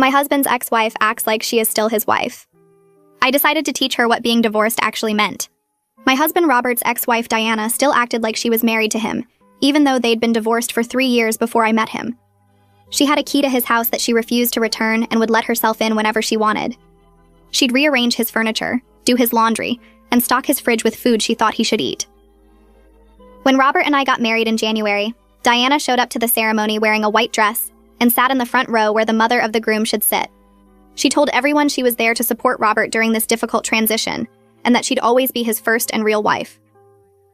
My husband's ex-wife acts like she is still his wife. I decided to teach her what being divorced actually meant. My husband Robert's ex-wife Diana still acted like she was married to him, even though they'd been divorced for 3 years before I met him. She had a key to his house that she refused to return and would let herself in whenever she wanted. She'd rearrange his furniture, do his laundry, and stock his fridge with food she thought he should eat. When Robert and I got married in January, Diana showed up to the ceremony wearing a white dress and sat in the front row where the mother of the groom should sit. She told everyone she was there to support Robert during this difficult transition, and that she'd always be his first and real wife.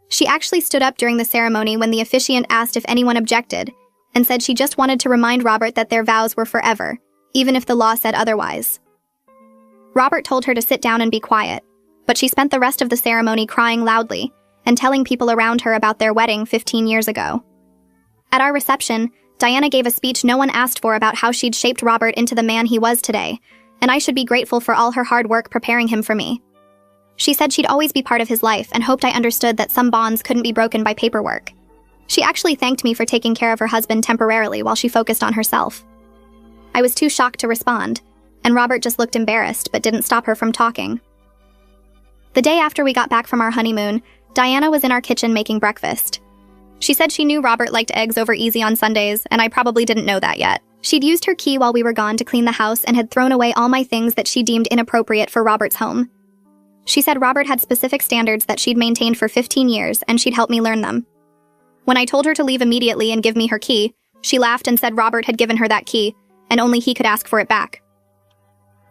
She actually stood up during the ceremony when the officiant asked if anyone objected, and said she just wanted to remind Robert that their vows were forever, even if the law said otherwise. Robert told her to sit down and be quiet, but she spent the rest of the ceremony crying loudly and telling people around her about their wedding 15 years ago. At our reception, Diana gave a speech no one asked for about how she'd shaped Robert into the man he was today, and I should be grateful for all her hard work preparing him for me. She said she'd always be part of his life and hoped I understood that some bonds couldn't be broken by paperwork. She actually thanked me for taking care of her husband temporarily while she focused on herself. I was too shocked to respond, and Robert just looked embarrassed but didn't stop her from talking. The day after we got back from our honeymoon, Diana was in our kitchen making breakfast. She said she knew Robert liked eggs over easy on Sundays, and I probably didn't know that yet. She'd used her key while we were gone to clean the house and had thrown away all my things that she deemed inappropriate for Robert's home. She said Robert had specific standards that she'd maintained for 15 years, and she'd help me learn them. When I told her to leave immediately and give me her key, she laughed and said Robert had given her that key, and only he could ask for it back.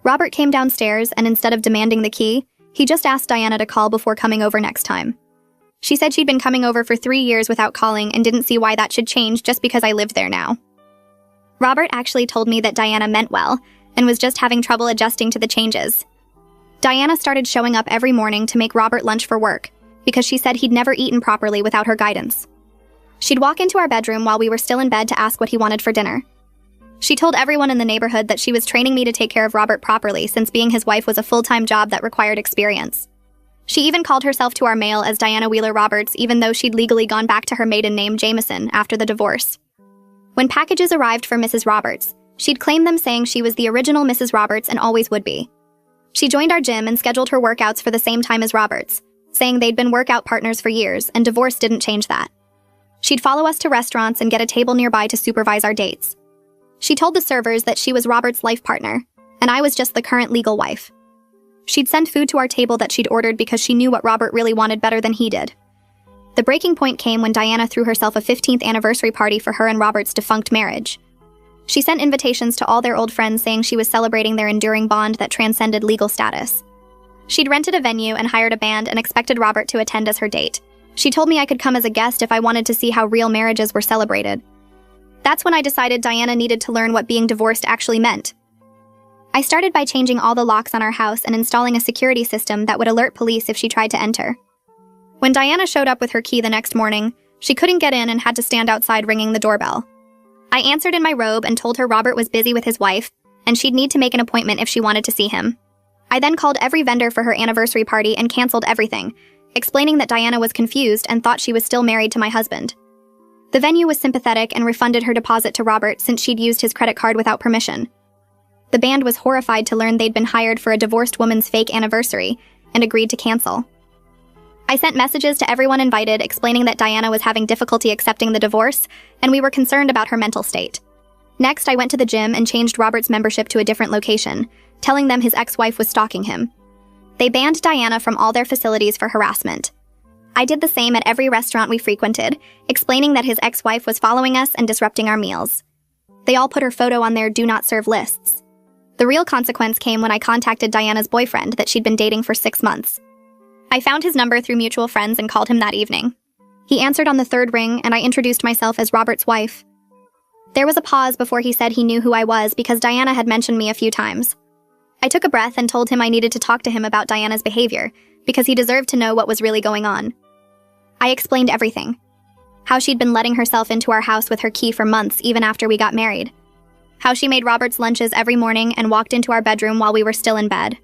Robert came downstairs, and instead of demanding the key, he just asked Diana to call before coming over next time. She said she'd been coming over for 3 years without calling and didn't see why that should change just because I lived there now. Robert actually told me that Diana meant well and was just having trouble adjusting to the changes. Diana started showing up every morning to make Robert lunch for work because she said he'd never eaten properly without her guidance. She'd walk into our bedroom while we were still in bed to ask what he wanted for dinner. She told everyone in the neighborhood that she was training me to take care of Robert properly since being his wife was a full-time job that required experience. She even called herself to our mail as Diana Wheeler Roberts, even though she'd legally gone back to her maiden name Jameson after the divorce. When packages arrived for Mrs. Roberts, she'd claim them saying she was the original Mrs. Roberts and always would be. She joined our gym and scheduled her workouts for the same time as Roberts, saying they'd been workout partners for years and divorce didn't change that. She'd follow us to restaurants and get a table nearby to supervise our dates. She told the servers that she was Robert's life partner, and I was just the current legal wife. She'd send food to our table that she'd ordered because she knew what Robert really wanted better than he did. The breaking point came when Diana threw herself a 15th anniversary party for her and Robert's defunct marriage. She sent invitations to all their old friends saying she was celebrating their enduring bond that transcended legal status. She'd rented a venue and hired a band and expected Robert to attend as her date. She told me I could come as a guest if I wanted to see how real marriages were celebrated. That's when I decided Diana needed to learn what being divorced actually meant. I started by changing all the locks on our house and installing a security system that would alert police if she tried to enter. When Diana showed up with her key the next morning, she couldn't get in and had to stand outside ringing the doorbell. I answered in my robe and told her Robert was busy with his wife, and she'd need to make an appointment if she wanted to see him. I then called every vendor for her anniversary party and canceled everything, explaining that Diana was confused and thought she was still married to my husband. The venue was sympathetic and refunded her deposit to Robert since she'd used his credit card without permission. The band was horrified to learn they'd been hired for a divorced woman's fake anniversary and agreed to cancel. I sent messages to everyone invited explaining that Diana was having difficulty accepting the divorce, and we were concerned about her mental state. Next, I went to the gym and changed Robert's membership to a different location, telling them his ex-wife was stalking him. They banned Diana from all their facilities for harassment. I did the same at every restaurant we frequented, explaining that his ex-wife was following us and disrupting our meals. They all put her photo on their do not serve lists. The real consequence came when I contacted Diana's boyfriend that she'd been dating for 6 months. I found his number through mutual friends and called him that evening. He answered on the third ring, and I introduced myself as Robert's wife. There was a pause before he said he knew who I was because Diana had mentioned me a few times. I took a breath and told him I needed to talk to him about Diana's behavior because he deserved to know what was really going on. I explained everything. How she'd been letting herself into our house with her key for months even after we got married. How she made Robert's lunches every morning and walked into our bedroom while we were still in bed.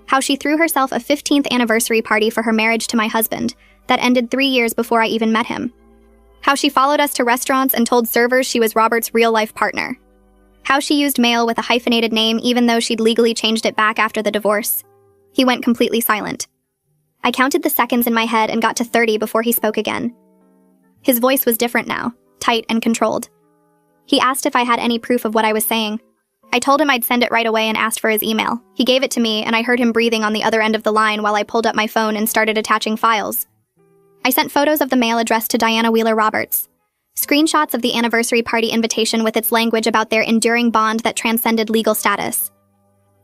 How she threw herself a 15th anniversary party for her marriage to my husband that ended 3 years before I even met him. How she followed us to restaurants and told servers she was Robert's real-life partner. How she used mail with a hyphenated name even though she'd legally changed it back after the divorce. He went completely silent. I counted the seconds in my head and got to 30 before he spoke again. His voice was different now, tight and controlled. He asked if I had any proof of what I was saying. I told him I'd send it right away and asked for his email. He gave it to me, and I heard him breathing on the other end of the line while I pulled up my phone and started attaching files. I sent photos of the mail addressed to Diana Wheeler Roberts. Screenshots of the anniversary party invitation with its language about their enduring bond that transcended legal status.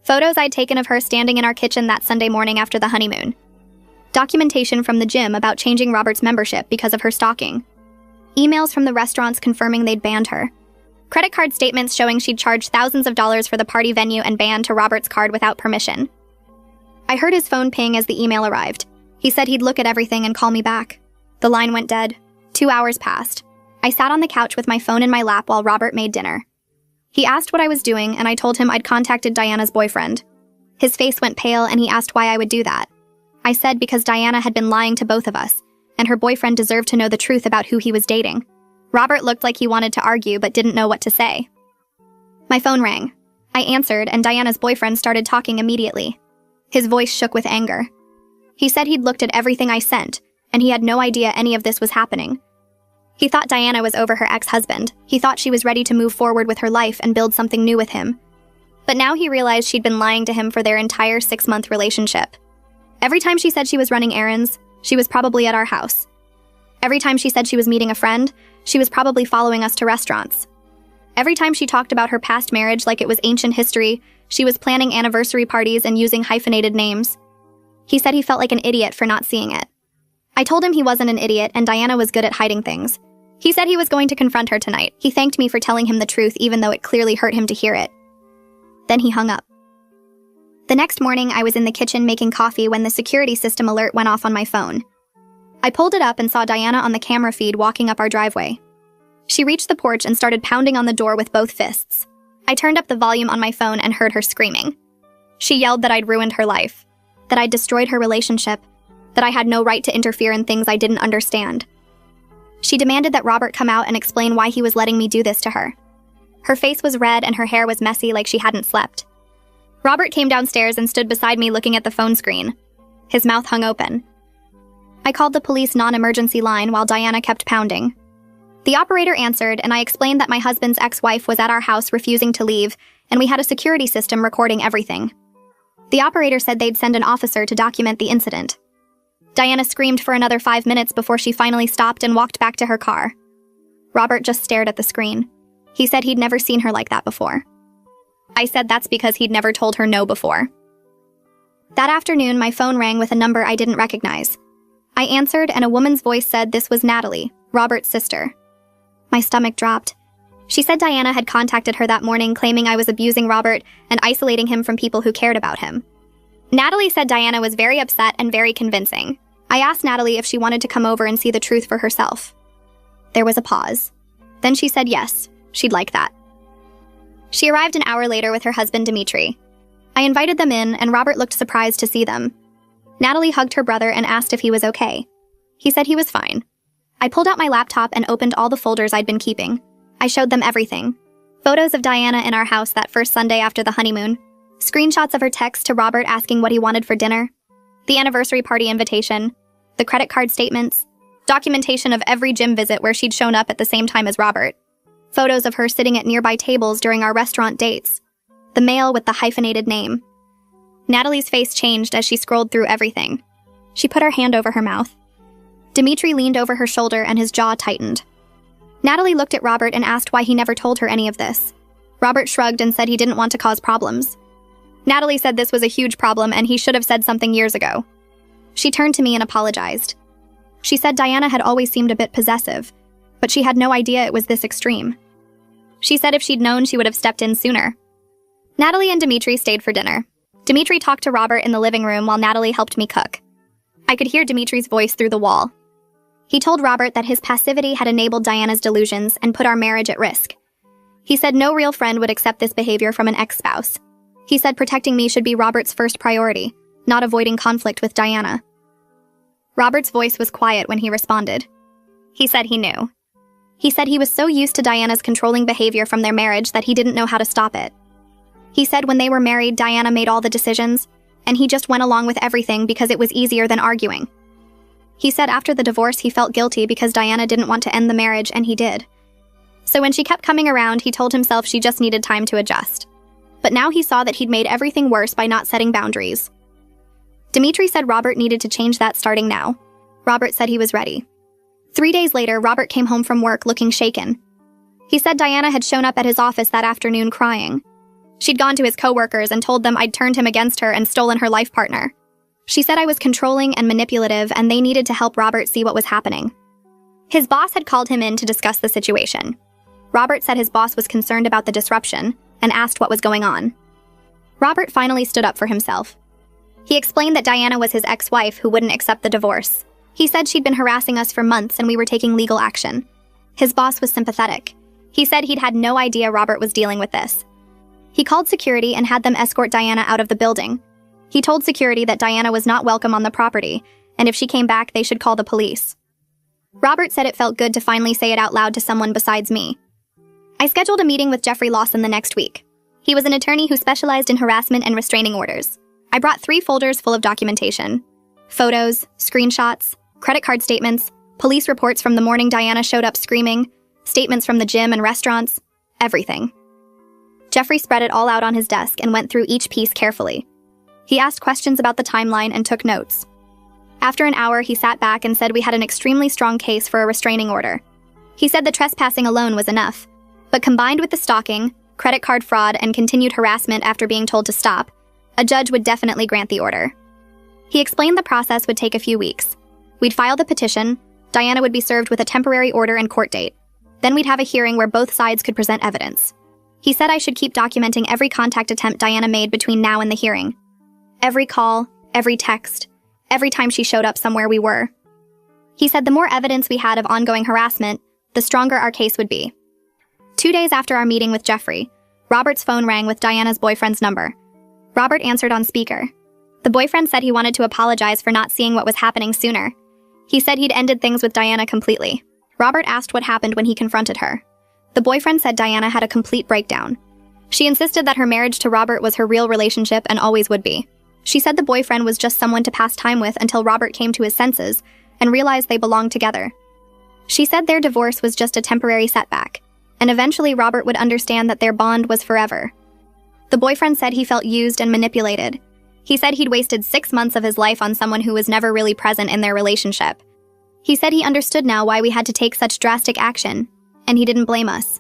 Photos I'd taken of her standing in our kitchen that Sunday morning after the honeymoon. Documentation from the gym about changing Robert's membership because of her stalking. Emails from the restaurants confirming they'd banned her. Credit card statements showing she'd charged thousands of dollars for the party venue and band to Robert's card without permission. I heard his phone ping as the email arrived. He said he'd look at everything and call me back. The line went dead. 2 hours passed. I sat on the couch with my phone in my lap while Robert made dinner. He asked what I was doing, and I told him I'd contacted Diana's boyfriend. His face went pale, and he asked why I would do that. I said because Diana had been lying to both of us, and her boyfriend deserved to know the truth about who he was dating. Robert looked like he wanted to argue but didn't know what to say. My phone rang. I answered, and Diana's boyfriend started talking immediately. His voice shook with anger. He said he'd looked at everything I sent, and he had no idea any of this was happening. He thought Diana was over her ex-husband. He thought she was ready to move forward with her life and build something new with him. But now he realized she'd been lying to him for their entire 6-month relationship. Every time she said she was running errands, she was probably at our house. Every time she said she was meeting a friend, she was probably following us to restaurants. Every time she talked about her past marriage like it was ancient history, she was planning anniversary parties and using hyphenated names. He said he felt like an idiot for not seeing it. I told him he wasn't an idiot and Diana was good at hiding things. He said he was going to confront her tonight. He thanked me for telling him the truth even though it clearly hurt him to hear it. Then he hung up. The next morning, I was in the kitchen making coffee when the security system alert went off on my phone. I pulled it up and saw Diana on the camera feed walking up our driveway. She reached the porch and started pounding on the door with both fists. I turned up the volume on my phone and heard her screaming. She yelled that I'd ruined her life, that I'd destroyed her relationship, that I had no right to interfere in things I didn't understand. She demanded that Robert come out and explain why he was letting me do this to her. Her face was red and her hair was messy like she hadn't slept. Robert came downstairs and stood beside me looking at the phone screen. His mouth hung open. I called the police non-emergency line while Diana kept pounding. The operator answered, and I explained that my husband's ex-wife was at our house refusing to leave, and we had a security system recording everything. The operator said they'd send an officer to document the incident. Diana screamed for another 5 minutes before she finally stopped and walked back to her car. Robert just stared at the screen. He said he'd never seen her like that before. I said that's because he'd never told her no before. That afternoon, my phone rang with a number I didn't recognize. I answered, and a woman's voice said this was Natalie, Robert's sister. My stomach dropped. She said Diana had contacted her that morning claiming I was abusing Robert and isolating him from people who cared about him. Natalie said Diana was very upset and very convincing. I asked Natalie if she wanted to come over and see the truth for herself. There was a pause. Then she said yes, she'd like that. She arrived an hour later with her husband Dimitri. I invited them in, and Robert looked surprised to see them. Natalie hugged her brother and asked if he was okay. He said he was fine. I pulled out my laptop and opened all the folders I'd been keeping. I showed them everything. Photos of Diana in our house that first Sunday after the honeymoon. Screenshots of her text to Robert asking what he wanted for dinner. The anniversary party invitation. The credit card statements. Documentation of every gym visit where she'd shown up at the same time as Robert. Photos of her sitting at nearby tables during our restaurant dates. The mail with the hyphenated name. Natalie's face changed as she scrolled through everything. She put her hand over her mouth. Dimitri leaned over her shoulder and his jaw tightened. Natalie looked at Robert and asked why he never told her any of this. Robert shrugged and said he didn't want to cause problems. Natalie said this was a huge problem and he should have said something years ago. She turned to me and apologized. She said Diana had always seemed a bit possessive, but she had no idea it was this extreme. She said if she'd known, she would have stepped in sooner. Natalie and Dimitri stayed for dinner. Dimitri talked to Robert in the living room while Natalie helped me cook. I could hear Dimitri's voice through the wall. He told Robert that his passivity had enabled Diana's delusions and put our marriage at risk. He said no real friend would accept this behavior from an ex-spouse. He said protecting me should be Robert's first priority, not avoiding conflict with Diana. Robert's voice was quiet when he responded. He said he knew. He said he was so used to Diana's controlling behavior from their marriage that he didn't know how to stop it. He said when they were married, Diana made all the decisions, and he just went along with everything because it was easier than arguing. He said after the divorce he felt guilty because Diana didn't want to end the marriage, and he did. So when she kept coming around, he told himself she just needed time to adjust. But now he saw that he'd made everything worse by not setting boundaries. Dimitri said Robert needed to change that starting now. Robert said he was ready. 3 days later, Robert came home from work looking shaken. He said Diana had shown up at his office that afternoon crying. She'd gone to his coworkers and told them I'd turned him against her and stolen her life partner. She said I was controlling and manipulative, and they needed to help Robert see what was happening. His boss had called him in to discuss the situation. Robert said his boss was concerned about the disruption and asked what was going on. Robert finally stood up for himself. He explained that Diana was his ex-wife who wouldn't accept the divorce. He said she'd been harassing us for months and we were taking legal action. His boss was sympathetic. He said he'd had no idea Robert was dealing with this. He called security and had them escort Diana out of the building. He told security that Diana was not welcome on the property, and if she came back, they should call the police. Robert said it felt good to finally say it out loud to someone besides me. I scheduled a meeting with Jeffrey Lawson the next week. He was an attorney who specialized in harassment and restraining orders. I brought 3 folders full of documentation. Photos, screenshots, credit card statements, police reports from the morning Diana showed up screaming, statements from the gym and restaurants, everything. Jeffrey spread it all out on his desk and went through each piece carefully. He asked questions about the timeline and took notes. After an hour, he sat back and said we had an extremely strong case for a restraining order. He said the trespassing alone was enough, but combined with the stalking, credit card fraud, and continued harassment after being told to stop, a judge would definitely grant the order. He explained the process would take a few weeks. We'd file the petition, Diana would be served with a temporary order and court date. Then we'd have a hearing where both sides could present evidence. He said I should keep documenting every contact attempt Diana made between now and the hearing. Every call, every text, every time she showed up somewhere we were. He said the more evidence we had of ongoing harassment, the stronger our case would be. 2 days after our meeting with Jeffrey, Robert's phone rang with Diana's boyfriend's number. Robert answered on speaker. The boyfriend said he wanted to apologize for not seeing what was happening sooner. He said he'd ended things with Diana completely. Robert asked what happened when he confronted her. The boyfriend said Diana had a complete breakdown. She insisted that her marriage to Robert was her real relationship and always would be. She said the boyfriend was just someone to pass time with until Robert came to his senses and realized they belonged together. She said their divorce was just a temporary setback, and eventually Robert would understand that their bond was forever. The boyfriend said he felt used and manipulated. He said he'd wasted 6 months of his life on someone who was never really present in their relationship. He said he understood now why we had to take such drastic action, and he didn't blame us.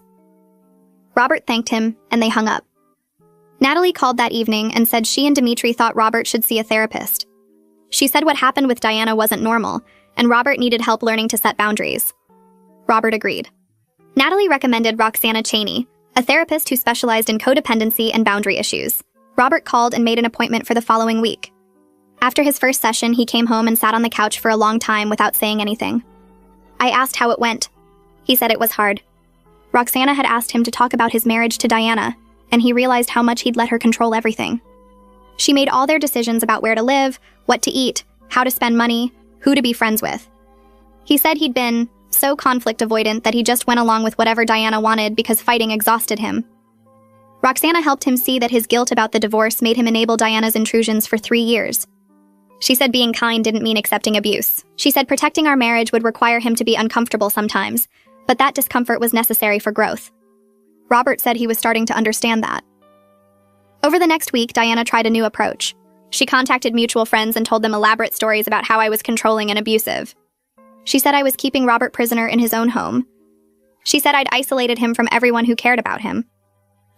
Robert thanked him, and they hung up. Natalie called that evening and said she and Dimitri thought Robert should see a therapist. She said what happened with Diana wasn't normal, and Robert needed help learning to set boundaries. Robert agreed. Natalie recommended Roxana Cheney, a therapist who specialized in codependency and boundary issues. Robert called and made an appointment for the following week. After his first session, he came home and sat on the couch for a long time without saying anything. I asked how it went. He said it was hard. Roxana had asked him to talk about his marriage to Diana, and he realized how much he'd let her control everything. She made all their decisions about where to live, what to eat, how to spend money, who to be friends with. He said he'd been so conflict avoidant that he just went along with whatever Diana wanted because fighting exhausted him. Roxana helped him see that his guilt about the divorce made him enable Diana's intrusions for 3 years. She said being kind didn't mean accepting abuse. She said protecting our marriage would require him to be uncomfortable sometimes, but that discomfort was necessary for growth. Robert said he was starting to understand that. Over the next week, Diana tried a new approach. She contacted mutual friends and told them elaborate stories about how I was controlling and abusive. She said I was keeping Robert prisoner in his own home. She said I'd isolated him from everyone who cared about him.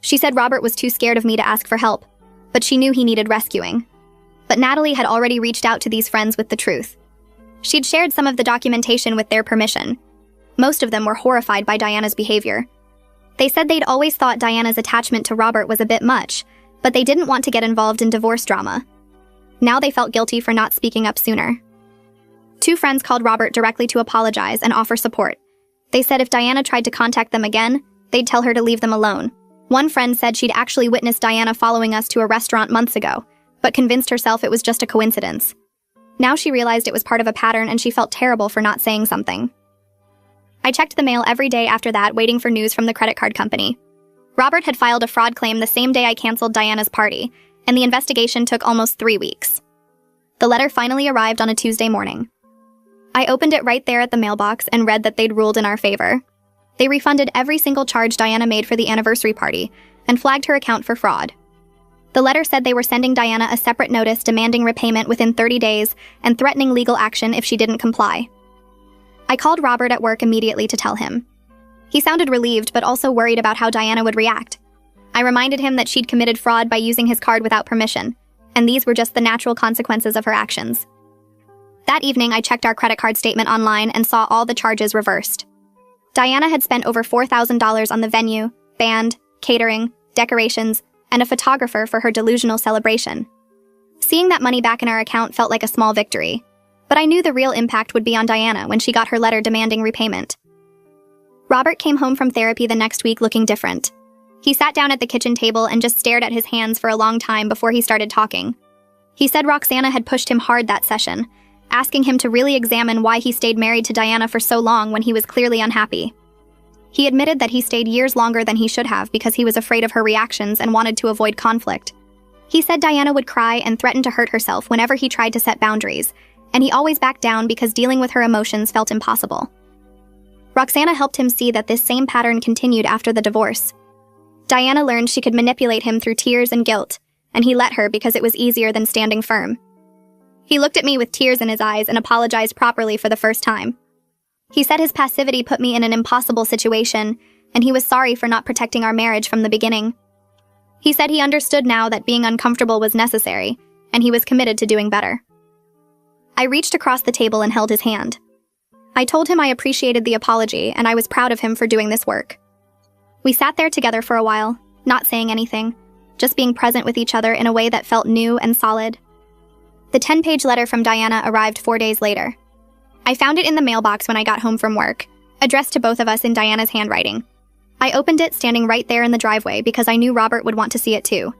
She said Robert was too scared of me to ask for help, but she knew he needed rescuing. But Natalie had already reached out to these friends with the truth. She'd shared some of the documentation with their permission. Most of them were horrified by Diana's behavior. They said they'd always thought Diana's attachment to Robert was a bit much, but they didn't want to get involved in divorce drama. Now they felt guilty for not speaking up sooner. 2 friends called Robert directly to apologize and offer support. They said if Diana tried to contact them again, they'd tell her to leave them alone. One friend said she'd actually witnessed Diana following us to a restaurant months ago, but convinced herself it was just a coincidence. Now she realized it was part of a pattern and she felt terrible for not saying something. I checked the mail every day after that, waiting for news from the credit card company. Robert had filed a fraud claim the same day I canceled Diana's party, and the investigation took almost 3 weeks. The letter finally arrived on a Tuesday morning. I opened it right there at the mailbox and read that they'd ruled in our favor. They refunded every single charge Diana made for the anniversary party and flagged her account for fraud. The letter said they were sending Diana a separate notice demanding repayment within 30 days and threatening legal action if she didn't comply. I called Robert at work immediately to tell him. He sounded relieved but also worried about how Diana would react. I reminded him that she'd committed fraud by using his card without permission, and these were just the natural consequences of her actions. That evening, I checked our credit card statement online and saw all the charges reversed. Diana had spent over $4,000 on the venue, band, catering, decorations, and a photographer for her delusional celebration. Seeing that money back in our account felt like a small victory, but I knew the real impact would be on Diana when she got her letter demanding repayment. Robert came home from therapy the next week looking different. He sat down at the kitchen table and just stared at his hands for a long time before he started talking. He said Roxana had pushed him hard that session, asking him to really examine why he stayed married to Diana for so long when he was clearly unhappy. He admitted that he stayed years longer than he should have because he was afraid of her reactions and wanted to avoid conflict. He said Diana would cry and threaten to hurt herself whenever he tried to set boundaries, and he always backed down because dealing with her emotions felt impossible. Roxana helped him see that this same pattern continued after the divorce. Diana learned she could manipulate him through tears and guilt, and he let her because it was easier than standing firm. He looked at me with tears in his eyes and apologized properly for the first time. He said his passivity put me in an impossible situation, and he was sorry for not protecting our marriage from the beginning. He said he understood now that being uncomfortable was necessary, and he was committed to doing better. I reached across the table and held his hand. I told him I appreciated the apology, and I was proud of him for doing this work. We sat there together for a while, not saying anything, just being present with each other in a way that felt new and solid. The 10-page letter from Diana arrived 4 days later. I found it in the mailbox when I got home from work, addressed to both of us in Diana's handwriting. I opened it standing right there in the driveway because I knew Robert would want to see it too.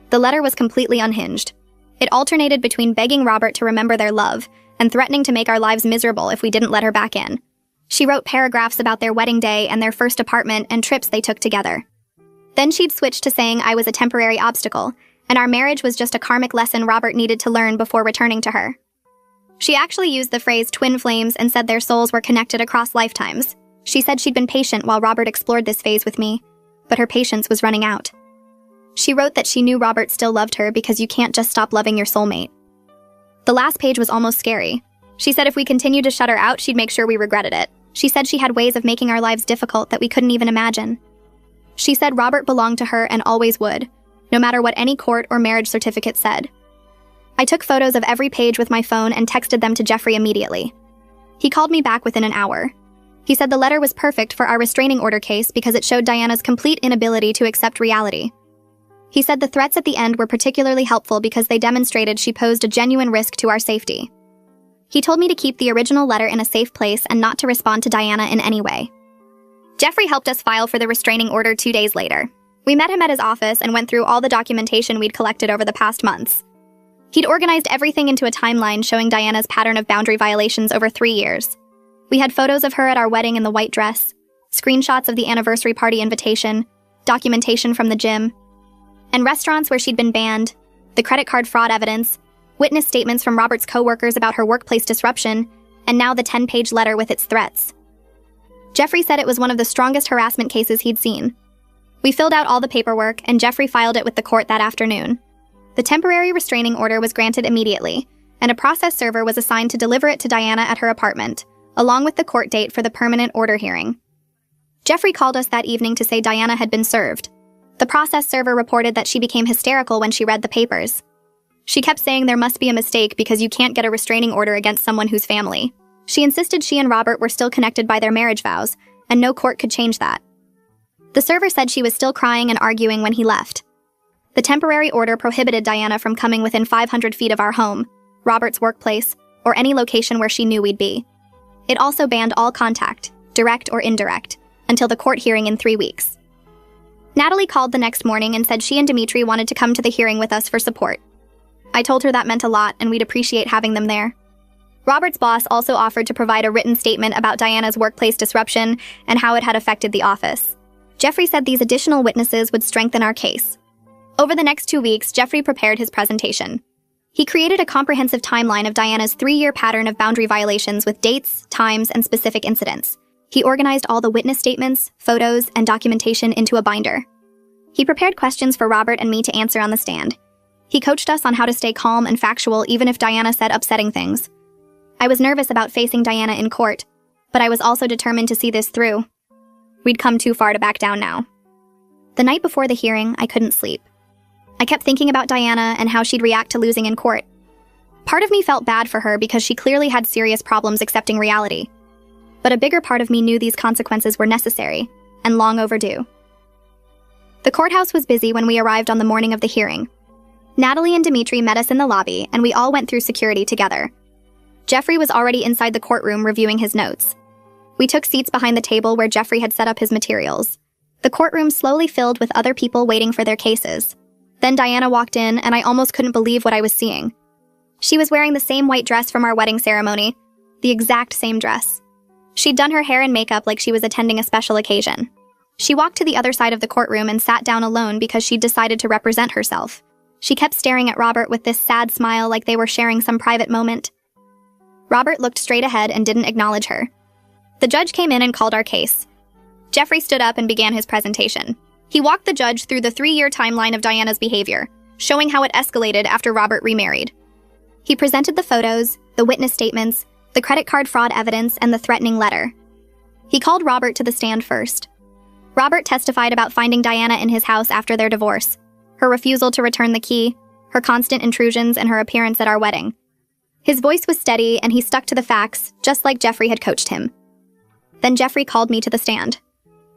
The letter was completely unhinged. It alternated between begging Robert to remember their love and threatening to make our lives miserable if we didn't let her back in. She wrote paragraphs about their wedding day and their first apartment and trips they took together. Then she'd switched to saying I was a temporary obstacle, and our marriage was just a karmic lesson Robert needed to learn before returning to her. She actually used the phrase twin flames and said their souls were connected across lifetimes. She said she'd been patient while Robert explored this phase with me, but her patience was running out. She wrote that she knew Robert still loved her because you can't just stop loving your soulmate. The last page was almost scary. She said if we continued to shut her out, she'd make sure we regretted it. She said she had ways of making our lives difficult that we couldn't even imagine. She said Robert belonged to her and always would, no matter what any court or marriage certificate said. I took photos of every page with my phone and texted them to Jeffrey immediately. He called me back within an hour. He said the letter was perfect for our restraining order case because it showed Diana's complete inability to accept reality. He said the threats at the end were particularly helpful because they demonstrated she posed a genuine risk to our safety. He told me to keep the original letter in a safe place and not to respond to Diana in any way. Jeffrey helped us file for the restraining order 2 days later. We met him at his office and went through all the documentation we'd collected over the past months. He'd organized everything into a timeline showing Diana's pattern of boundary violations over 3 years. We had photos of her at our wedding in the white dress, screenshots of the anniversary party invitation, documentation from the gym, and restaurants where she'd been banned, the credit card fraud evidence, witness statements from Robert's coworkers about her workplace disruption, and now the 10-page letter with its threats. Jeffrey said it was one of the strongest harassment cases he'd seen. We filled out all the paperwork, and Jeffrey filed it with the court that afternoon. The temporary restraining order was granted immediately, and a process server was assigned to deliver it to Diana at her apartment, along with the court date for the permanent order hearing. Jeffrey called us that evening to say Diana had been served. The process server reported that she became hysterical when she read the papers. She kept saying there must be a mistake because you can't get a restraining order against someone who's family. She insisted she and Robert were still connected by their marriage vows, and no court could change that. The server said she was still crying and arguing when he left. The temporary order prohibited Diana from coming within 500 feet of our home, Robert's workplace, or any location where she knew we'd be. It also banned all contact, direct or indirect, until the court hearing in 3 weeks. Natalie called the next morning and said she and Dimitri wanted to come to the hearing with us for support. I told her that meant a lot and we'd appreciate having them there. Robert's boss also offered to provide a written statement about Diana's workplace disruption and how it had affected the office. Jeffrey said these additional witnesses would strengthen our case. Over the next 2 weeks, Jeffrey prepared his presentation. He created a comprehensive timeline of Diana's 3-year pattern of boundary violations with dates, times, and specific incidents. He organized all the witness statements, photos, and documentation into a binder. He prepared questions for Robert and me to answer on the stand. He coached us on how to stay calm and factual even if Diana said upsetting things. I was nervous about facing Diana in court, but I was also determined to see this through. We'd come too far to back down now. The night before the hearing, I couldn't sleep. I kept thinking about Diana and how she'd react to losing in court. Part of me felt bad for her because she clearly had serious problems accepting reality. But a bigger part of me knew these consequences were necessary and long overdue. The courthouse was busy when we arrived on the morning of the hearing. Natalie and Dimitri met us in the lobby, and we all went through security together. Jeffrey was already inside the courtroom reviewing his notes. We took seats behind the table where Jeffrey had set up his materials. The courtroom slowly filled with other people waiting for their cases. Then Diana walked in, and I almost couldn't believe what I was seeing. She was wearing the same white dress from our wedding ceremony, the exact same dress. She'd done her hair and makeup like she was attending a special occasion. She walked to the other side of the courtroom and sat down alone because she'd decided to represent herself. She kept staring at Robert with this sad smile like they were sharing some private moment. Robert looked straight ahead and didn't acknowledge her. The judge came in and called our case. Jeffrey stood up and began his presentation. He walked the judge through the 3-year timeline of Diana's behavior, showing how it escalated after Robert remarried. He presented the photos, the witness statements, the credit card fraud evidence, and the threatening letter. He called Robert to the stand first. Robert testified about finding Diana in his house after their divorce, her refusal to return the key, her constant intrusions, and her appearance at our wedding. His voice was steady, and he stuck to the facts, just like Jeffrey had coached him. Then Jeffrey called me to the stand.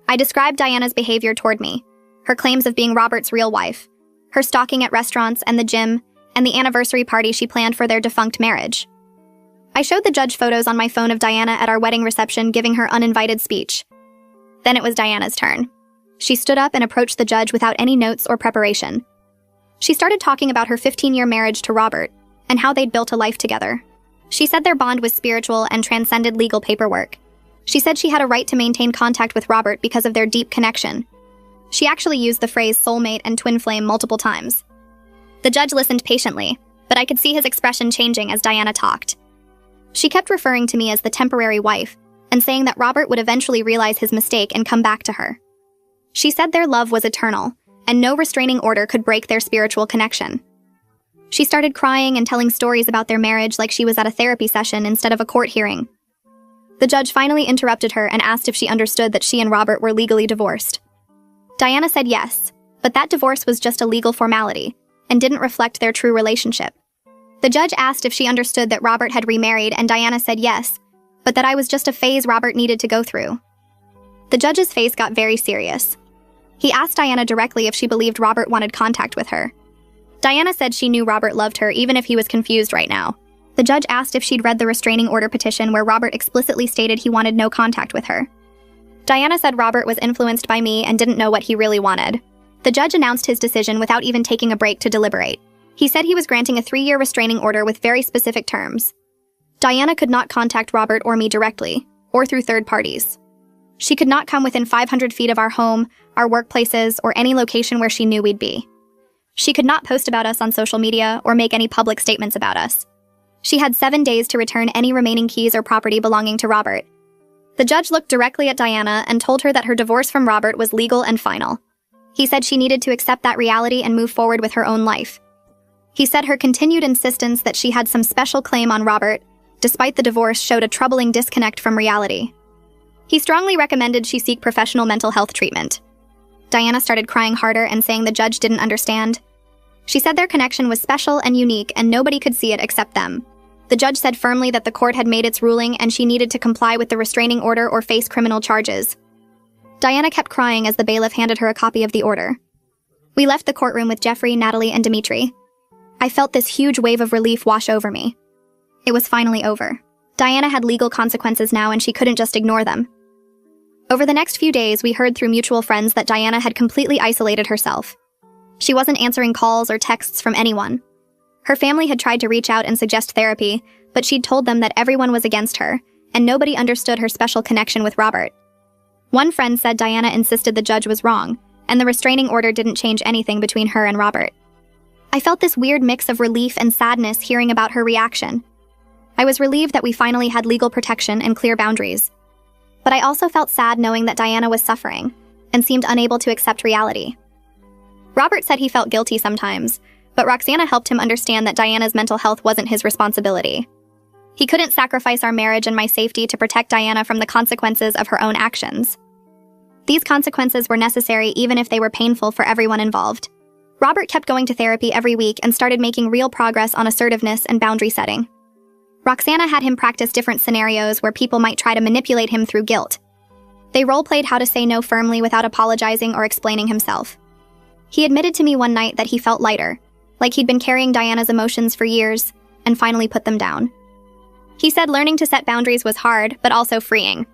I described Diana's behavior toward me, her claims of being Robert's real wife, her stalking at restaurants and the gym, and the anniversary party she planned for their defunct marriage. I showed the judge photos on my phone of Diana at our wedding reception giving her uninvited speech. Then it was Diana's turn. She stood up and approached the judge without any notes or preparation. She started talking about her 15-year marriage to Robert and how they'd built a life together. She said their bond was spiritual and transcended legal paperwork. She said she had a right to maintain contact with Robert because of their deep connection. She actually used the phrase soulmate and twin flame multiple times. The judge listened patiently, but I could see his expression changing as Diana talked. She kept referring to me as the temporary wife and saying that Robert would eventually realize his mistake and come back to her. She said their love was eternal, and no restraining order could break their spiritual connection. She started crying and telling stories about their marriage like she was at a therapy session instead of a court hearing. The judge finally interrupted her and asked if she understood that she and Robert were legally divorced. Diana said yes, but that divorce was just a legal formality and didn't reflect their true relationship. The judge asked if she understood that Robert had remarried, and Diana said yes, but that I was just a phase Robert needed to go through. The judge's face got very serious. He asked Diana directly if she believed Robert wanted contact with her. Diana said she knew Robert loved her even if he was confused right now. The judge asked if she'd read the restraining order petition where Robert explicitly stated he wanted no contact with her. Diana said Robert was influenced by me and didn't know what he really wanted. The judge announced his decision without even taking a break to deliberate. He said he was granting a 3-year restraining order with very specific terms. Diana could not contact Robert or me directly, or through third parties. She could not come within 500 feet of our home, our workplaces, or any location where she knew we'd be. She could not post about us on social media or make any public statements about us. She had 7 days to return any remaining keys or property belonging to Robert. The judge looked directly at Diana and told her that her divorce from Robert was legal and final. He said she needed to accept that reality and move forward with her own life. He said her continued insistence that she had some special claim on Robert, despite the divorce, showed a troubling disconnect from reality. He strongly recommended she seek professional mental health treatment. Diana started crying harder and saying the judge didn't understand. She said their connection was special and unique and nobody could see it except them. The judge said firmly that the court had made its ruling and she needed to comply with the restraining order or face criminal charges. Diana kept crying as the bailiff handed her a copy of the order. We left the courtroom with Jeffrey, Natalie, and Dimitri. I felt this huge wave of relief wash over me. It was finally over. Diana had legal consequences now and she couldn't just ignore them. Over the next few days, we heard through mutual friends that Diana had completely isolated herself. She wasn't answering calls or texts from anyone. Her family had tried to reach out and suggest therapy, but she'd told them that everyone was against her, and nobody understood her special connection with Robert. One friend said Diana insisted the judge was wrong, and the restraining order didn't change anything between her and Robert. I felt this weird mix of relief and sadness hearing about her reaction. I was relieved that we finally had legal protection and clear boundaries. But I also felt sad knowing that Diana was suffering, and seemed unable to accept reality. Robert said he felt guilty sometimes, but Roxana helped him understand that Diana's mental health wasn't his responsibility. He couldn't sacrifice our marriage and my safety to protect Diana from the consequences of her own actions. These consequences were necessary even if they were painful for everyone involved. Robert kept going to therapy every week and started making real progress on assertiveness and boundary setting. Roxana had him practice different scenarios where people might try to manipulate him through guilt. They role-played how to say no firmly without apologizing or explaining himself. He admitted to me one night that he felt lighter, like he'd been carrying Diana's emotions for years, and finally put them down. He said learning to set boundaries was hard, but also freeing.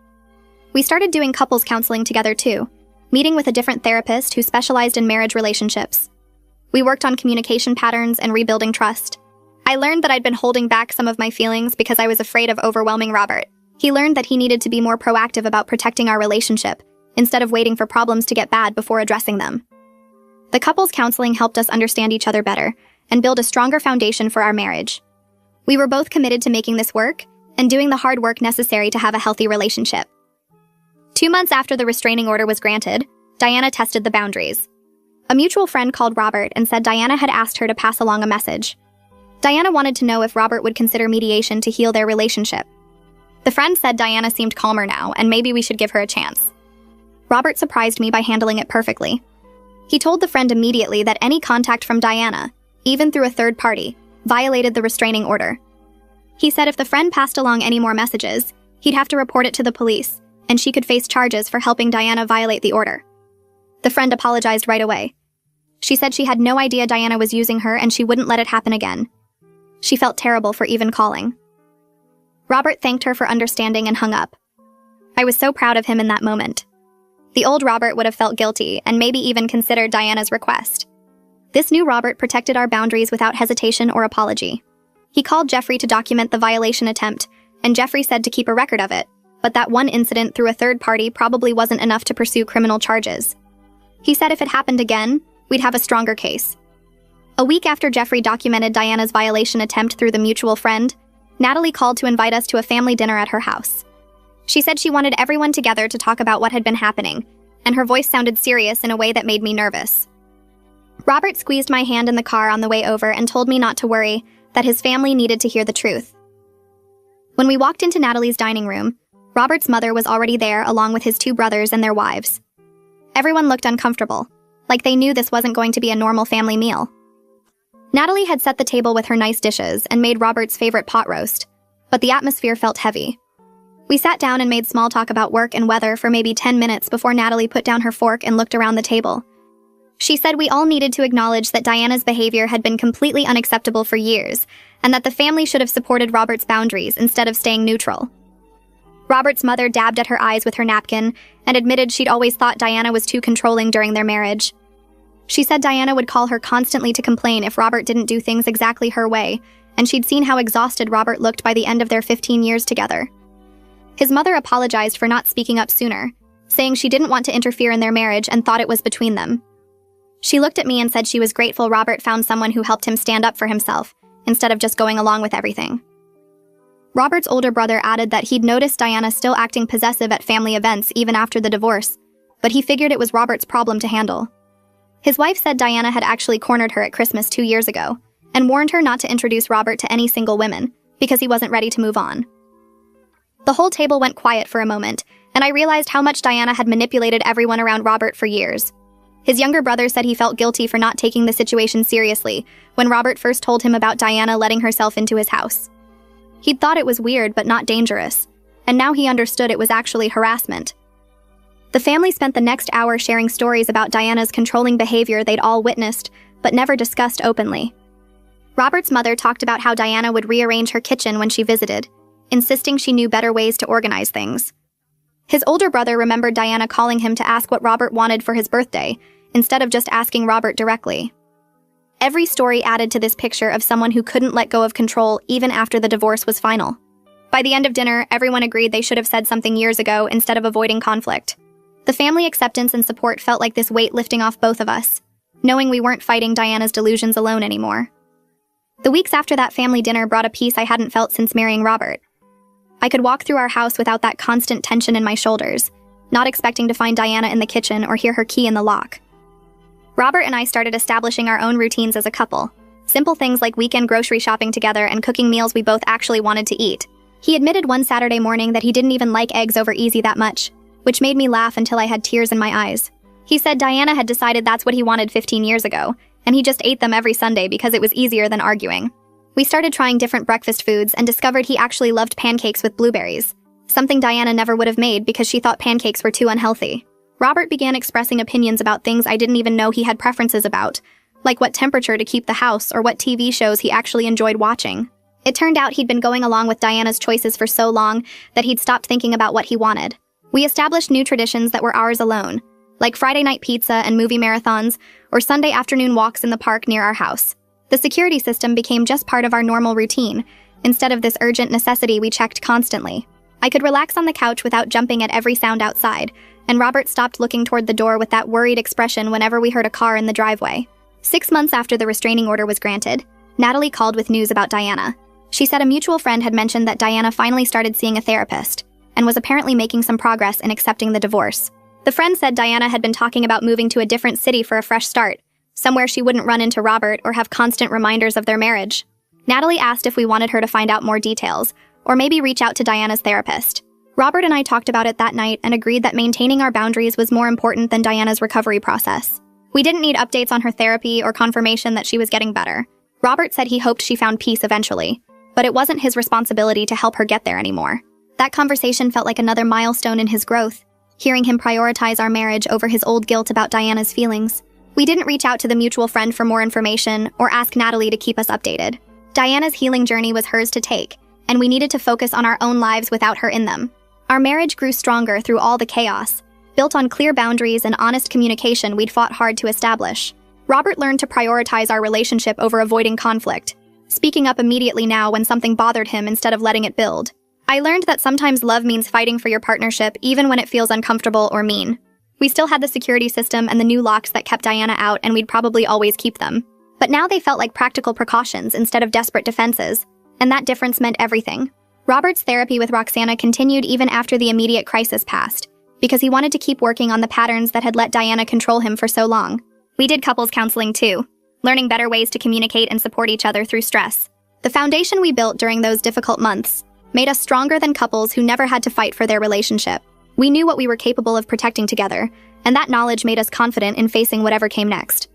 We started doing couples counseling together too, meeting with a different therapist who specialized in marriage relationships. We worked on communication patterns and rebuilding trust. I learned that I'd been holding back some of my feelings because I was afraid of overwhelming Robert. He learned that he needed to be more proactive about protecting our relationship, instead of waiting for problems to get bad before addressing them. The couples counseling helped us understand each other better and build a stronger foundation for our marriage. We were both committed to making this work and doing the hard work necessary to have a healthy relationship. 2 months after the restraining order was granted, Diana tested the boundaries. A mutual friend called Robert and said Diana had asked her to pass along a message. Diana wanted to know if Robert would consider mediation to heal their relationship. The friend said Diana seemed calmer now and maybe we should give her a chance. Robert surprised me by handling it perfectly. He told the friend immediately that any contact from Diana, even through a third party, violated the restraining order. He said if the friend passed along any more messages, he'd have to report it to the police, and she could face charges for helping Diana violate the order. The friend apologized right away. She said she had no idea Diana was using her and she wouldn't let it happen again. She felt terrible for even calling. Robert thanked her for understanding and hung up. I was so proud of him in that moment. The old Robert would have felt guilty and maybe even considered Diana's request. This new Robert protected our boundaries without hesitation or apology. He called Jeffrey to document the violation attempt, and Jeffrey said to keep a record of it, but that one incident through a third party probably wasn't enough to pursue criminal charges. He said if it happened again, we'd have a stronger case. A week after Jeffrey documented Diana's violation attempt through the mutual friend, Natalie called to invite us to a family dinner at her house. She said she wanted everyone together to talk about what had been happening, and her voice sounded serious in a way that made me nervous. Robert squeezed my hand in the car on the way over and told me not to worry, that his family needed to hear the truth. When we walked into Natalie's dining room, Robert's mother was already there along with his 2 brothers and their wives. Everyone looked uncomfortable, like they knew this wasn't going to be a normal family meal. Natalie had set the table with her nice dishes and made Robert's favorite pot roast, but the atmosphere felt heavy. We sat down and made small talk about work and weather for maybe 10 minutes before Natalie put down her fork and looked around the table. She said we all needed to acknowledge that Diana's behavior had been completely unacceptable for years, and that the family should have supported Robert's boundaries instead of staying neutral. Robert's mother dabbed at her eyes with her napkin and admitted she'd always thought Diana was too controlling during their marriage. She said Diana would call her constantly to complain if Robert didn't do things exactly her way, and she'd seen how exhausted Robert looked by the end of their 15 years together. His mother apologized for not speaking up sooner, saying she didn't want to interfere in their marriage and thought it was between them. She looked at me and said she was grateful Robert found someone who helped him stand up for himself, instead of just going along with everything. Robert's older brother added that he'd noticed Diana still acting possessive at family events even after the divorce, but he figured it was Robert's problem to handle. His wife said Diana had actually cornered her at Christmas 2 years ago, and warned her not to introduce Robert to any single women, because he wasn't ready to move on. The whole table went quiet for a moment, and I realized how much Diana had manipulated everyone around Robert for years. His younger brother said he felt guilty for not taking the situation seriously when Robert first told him about Diana letting herself into his house. He'd thought it was weird but not dangerous, and now he understood it was actually harassment. The family spent the next hour sharing stories about Diana's controlling behavior they'd all witnessed, but never discussed openly. Robert's mother talked about how Diana would rearrange her kitchen when she visited, insisting she knew better ways to organize things. His older brother remembered Diana calling him to ask what Robert wanted for his birthday, instead of just asking Robert directly. Every story added to this picture of someone who couldn't let go of control even after the divorce was final. By the end of dinner, everyone agreed they should have said something years ago instead of avoiding conflict. The family acceptance and support felt like this weight lifting off both of us, knowing we weren't fighting Diana's delusions alone anymore. The weeks after that family dinner brought a peace I hadn't felt since marrying Robert. I could walk through our house without that constant tension in my shoulders, not expecting to find Diana in the kitchen or hear her key in the lock. Robert and I started establishing our own routines as a couple. Simple things like weekend grocery shopping together and cooking meals we both actually wanted to eat. He admitted one Saturday morning that he didn't even like eggs over easy that much, which made me laugh until I had tears in my eyes. He said Diana had decided that's what he wanted 15 years ago, and he just ate them every Sunday because it was easier than arguing. We started trying different breakfast foods and discovered he actually loved pancakes with blueberries, something Diana never would have made because she thought pancakes were too unhealthy. Robert began expressing opinions about things I didn't even know he had preferences about, like what temperature to keep the house or what TV shows he actually enjoyed watching. It turned out he'd been going along with Diana's choices for so long that he'd stopped thinking about what he wanted. We established new traditions that were ours alone, like Friday night pizza and movie marathons, or Sunday afternoon walks in the park near our house. The security system became just part of our normal routine, instead of this urgent necessity we checked constantly. I could relax on the couch without jumping at every sound outside, and Robert stopped looking toward the door with that worried expression whenever we heard a car in the driveway. 6 months after the restraining order was granted, Natalie called with news about Diana. She said a mutual friend had mentioned that Diana finally started seeing a therapist, and was apparently making some progress in accepting the divorce. The friend said Diana had been talking about moving to a different city for a fresh start, somewhere she wouldn't run into Robert or have constant reminders of their marriage. Natalie asked if we wanted her to find out more details, or maybe reach out to Diana's therapist. Robert and I talked about it that night and agreed that maintaining our boundaries was more important than Diana's recovery process. We didn't need updates on her therapy or confirmation that she was getting better. Robert said he hoped she found peace eventually, but it wasn't his responsibility to help her get there anymore. That conversation felt like another milestone in his growth, hearing him prioritize our marriage over his old guilt about Diana's feelings. We didn't reach out to the mutual friend for more information or ask Natalie to keep us updated. Diana's healing journey was hers to take, and we needed to focus on our own lives without her in them. Our marriage grew stronger through all the chaos, built on clear boundaries and honest communication we'd fought hard to establish. Robert learned to prioritize our relationship over avoiding conflict, speaking up immediately now when something bothered him instead of letting it build. I learned that sometimes love means fighting for your partnership even when it feels uncomfortable or mean. We still had the security system and the new locks that kept Diana out, and we'd probably always keep them. But now they felt like practical precautions instead of desperate defenses, and that difference meant everything. Robert's therapy with Roxana continued even after the immediate crisis passed, because he wanted to keep working on the patterns that had let Diana control him for so long. We did couples counseling too, learning better ways to communicate and support each other through stress. The foundation we built during those difficult months made us stronger than couples who never had to fight for their relationship. We knew what we were capable of protecting together, and that knowledge made us confident in facing whatever came next.